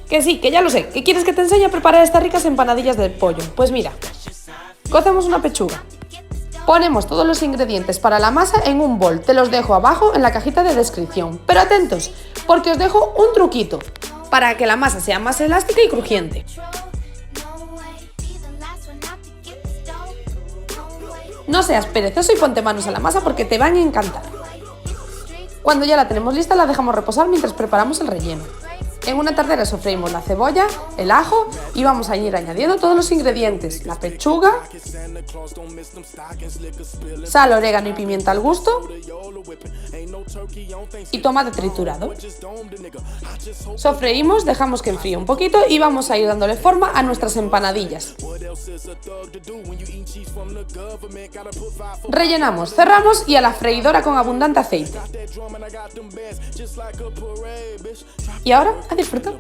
Que sí, que ya lo sé, que quieres que te enseñe a preparar estas ricas empanadillas de pollo. Pues mira, cocemos una pechuga. Ponemos todos los ingredientes para la masa en un bol, te los dejo abajo en la cajita de descripción. Pero atentos, porque os dejo un truquito, para que la masa sea más elástica y crujiente. No seas perezoso y ponte manos a la masa porque te van a encantar. Cuando ya la tenemos lista la dejamos reposar mientras preparamos el relleno. En una tardera sofreímos la cebolla, el ajo y vamos a ir añadiendo todos los ingredientes, la pechuga, sal, orégano y pimienta al gusto y tomate triturado. Sofreímos, dejamos que enfríe un poquito y vamos a ir dándole forma a nuestras empanadillas. Rellenamos, cerramos y a la freidora con abundante aceite. Y ahora a disfrutar.